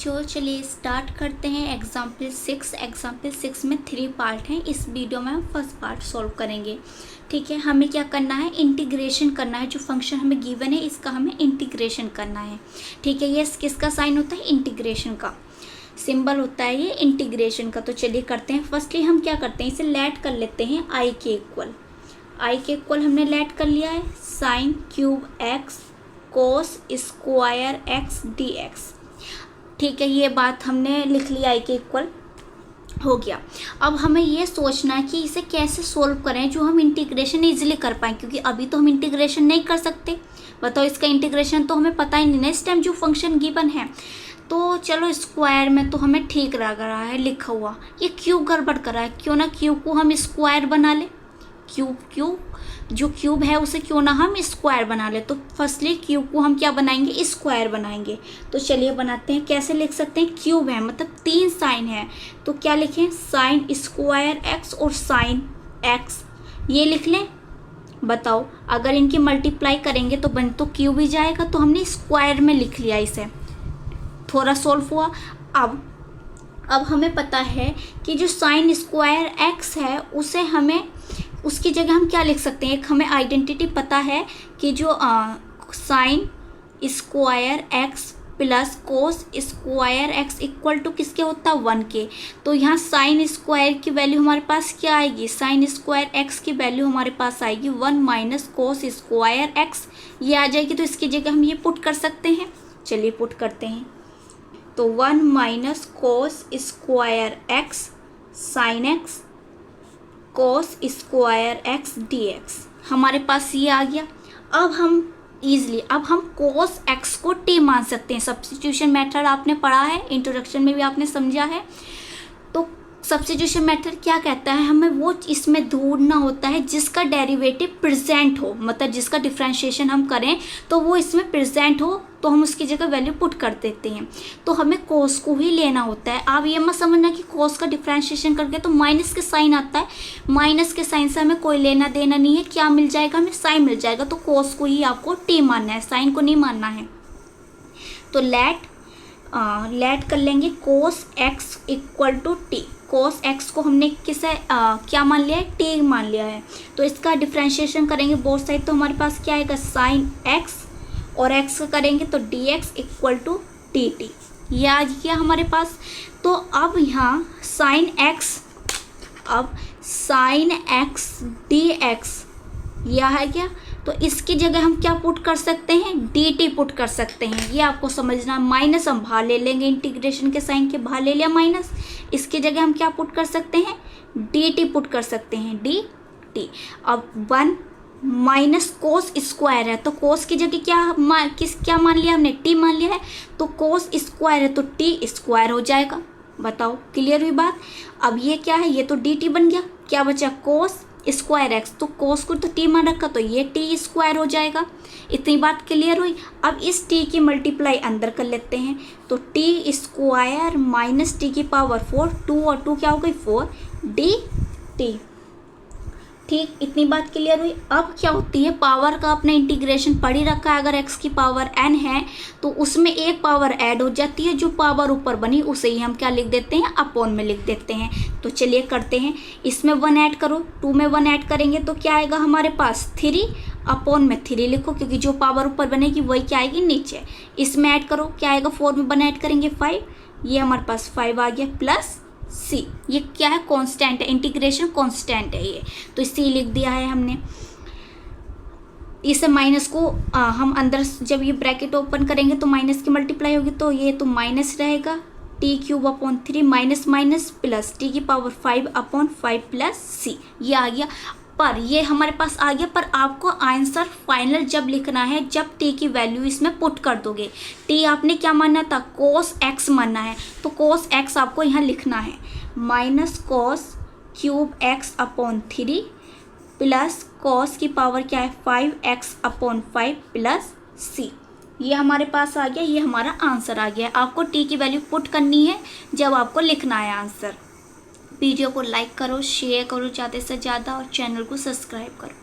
बच्चों, चलिए स्टार्ट करते हैं एग्जाम्पल 6। एग्जाम्पल 6 में 3 पार्ट हैं। इस वीडियो में हम फर्स्ट पार्ट सॉल्व करेंगे। ठीक है, हमें क्या करना है, इंटीग्रेशन करना है। जो फंक्शन हमें गिवन है इसका हमें इंटीग्रेशन करना है। ठीक है, ये किसका साइन होता है, इंटीग्रेशन का सिंबल होता है ये इंटीग्रेशन का। तो चलिए करते हैं। फर्स्टली हम क्या करते हैं, इसे लेट कर लेते हैं आई के इक्वल। आई के इक्वल हमने लेट कर लिया है साइन क्यूब एक्स कोस स्क्वायर एक्स डी एक्स। ठीक है, ये बात हमने लिख लिया, आई के इक्वल हो गया। अब हमें ये सोचना है कि इसे कैसे सोल्व करें जो हम इंटीग्रेशन इजीली कर पाएँ, क्योंकि अभी तो हम इंटीग्रेशन नहीं कर सकते। बताओ, इसका इंटीग्रेशन तो हमें पता ही नहीं ना इस टाइम जो फंक्शन गिवन है। तो चलो स्क्वायर में तो हमें ठीक लग रहा है लिखा हुआ, ये क्यूब गड़बड़ कर रहा है। क्यों ना क्यूब को हम स्क्वायर बना ले, क्यूब जो क्यूब है उसे क्यों ना हम स्क्वायर बना ले। तो फर्स्टली क्यूब को हम क्या बनाएंगे, स्क्वायर बनाएंगे। तो चलिए बनाते हैं। कैसे लिख सकते हैं, क्यूब है मतलब 3 साइन है, तो क्या लिखें, साइन स्क्वायर एक्स और साइन एक्स, ये लिख लें। बताओ, अगर इनकी मल्टीप्लाई करेंगे तो बन तो क्यूब ही जाएगा, तो हमने स्क्वायर में लिख लिया इसे। थोड़ा सोल्व हुआ। अब हमें पता है कि जो साइन स्क्वायर एक्स है उसे हमें, उसकी जगह हम क्या लिख सकते हैं, एक हमें आइडेंटिटी पता है कि जो sine square x plus cos square x equal to किसके होता है, 1 के। तो यहाँ साइन स्क्वायर की वैल्यू हमारे पास क्या आएगी, साइन स्क्वायर एक्स की वैल्यू हमारे पास आएगी 1 माइनस कोस स्क्वायर एक्स, ये आ जाएगी। तो इसकी जगह हम ये पुट कर सकते हैं। चलिए पुट करते हैं। तो 1 minus cos square x sine x कोस स्क्वायर एक्स डी एक्स हमारे पास ये आ गया। अब हम कोस एक्स को टी मान सकते हैं। सब्स्टिट्यूशन मेथड आपने पढ़ा है, इंट्रोडक्शन में भी आपने समझा है। तो सब्स्टिट्यूशन मेथड क्या कहता है, हमें वो इसमें ढूंढना होता है जिसका डेरिवेटिव प्रेजेंट हो, मतलब जिसका डिफरेंशिएशन हम करें तो वो इसमें प्रेजेंट हो, तो हम उसकी जगह वैल्यू पुट कर देते हैं। तो हमें कोस को ही लेना होता है। आप ये मत समझना कि कोस का डिफरेंशिएशन करके तो माइनस के साइन आता है, माइनस के साइन से हमें कोई लेना देना नहीं है। क्या मिल जाएगा, हमें साइन मिल जाएगा। तो कोस को ही आपको टी मानना है, साइन को नहीं मानना है। तो लेट कर लेंगे cos x equal to t. Cos x को हमने किसे क्या मान लिया है, टी मान लिया है। तो इसका डिफरेंशिएशन करेंगे बोथ साइड, तो हमारे पास क्या आएगा, साइन एक्स और एक्स का करेंगे तो d x equal to t t, ये आ गया हमारे पास। तो अब यहाँ साइन एक्स डी एक्स यह है क्या, तो इसकी जगह हम क्या पुट कर सकते हैं, डी टी पुट कर सकते हैं। ये आपको समझना। माइनस हम बाहर ले लेंगे, इंटीग्रेशन के साइन के बाहर ले लिया माइनस, इसकी जगह हम क्या पुट कर सकते हैं, डी टी पुट कर सकते हैं, डी टी। अब 1 माइनस कोस स्क्वायर है, तो कोस की जगह क्या मान लिया हमने, टी मान लिया है। तो कोस स्क्वायर है तो टी स्क्वायर हो जाएगा। बताओ, क्लियर हुई बात। अब ये क्या है, ये तो डी टी बन गया। क्या बचा, कोस स्क्वायर एक्स, तो कोस को तो टी मान रखा तो ये टी स्क्वायर हो जाएगा। इतनी बात क्लियर हुई। अब इस टी की मल्टीप्लाई अंदर कर लेते हैं। तो टी स्क्वायर माइनस टी की पावर 4, 2 और 2 क्या हो गई 4, डी टी। ठीक, इतनी बात क्लियर हुई। अब क्या होती है, पावर का अपने इंटीग्रेशन पढ़ ही रखा है। अगर x की पावर n है तो उसमें एक पावर ऐड हो जाती है, जो पावर ऊपर बनी उसे ही हम क्या लिख देते हैं, अपॉन में लिख देते हैं। तो चलिए करते हैं। इसमें 1 ऐड करो, 2 में 1 ऐड करेंगे तो क्या आएगा हमारे पास 3, अपॉन में 3 लिखो, क्योंकि जो पावर ऊपर बनेगी वही क्या आएगी नीचे। इसमें ऐड करो, क्या आएगा, 4 में 1 ऐड करेंगे 5, ये हमारे पास 5 आ गया प्लस सी। ये क्या है, कांस्टेंट है, इंटीग्रेशन कांस्टेंट है ये, तो सी लिख दिया है हमने। इसे माइनस को हम अंदर जब ये ब्रैकेट ओपन करेंगे तो माइनस की मल्टीप्लाई होगी, तो ये तो माइनस रहेगा, T cube upon 3 minus minus plus T की पावर 5 अपॉन 5 प्लस सी, ये आ गया। पर ये हमारे पास आ गया, पर आपको आंसर फाइनल जब लिखना है जब टी की वैल्यू इसमें पुट कर दोगे। टी आपने क्या मानना था, कोस एक्स मानना है, तो कोस एक्स आपको यहाँ लिखना है minus cos cube x upon 3 plus cos की पावर क्या है 5x अपॉन 5 प्लस सी। ये हमारे पास आ गया, ये हमारा आंसर आ गया। आपको टी की वैल्यू पुट करनी है जब आपको लिखना है आंसर। वीडियो को लाइक करो, शेयर करो ज़्यादा से ज़्यादा और चैनल को सब्सक्राइब करो।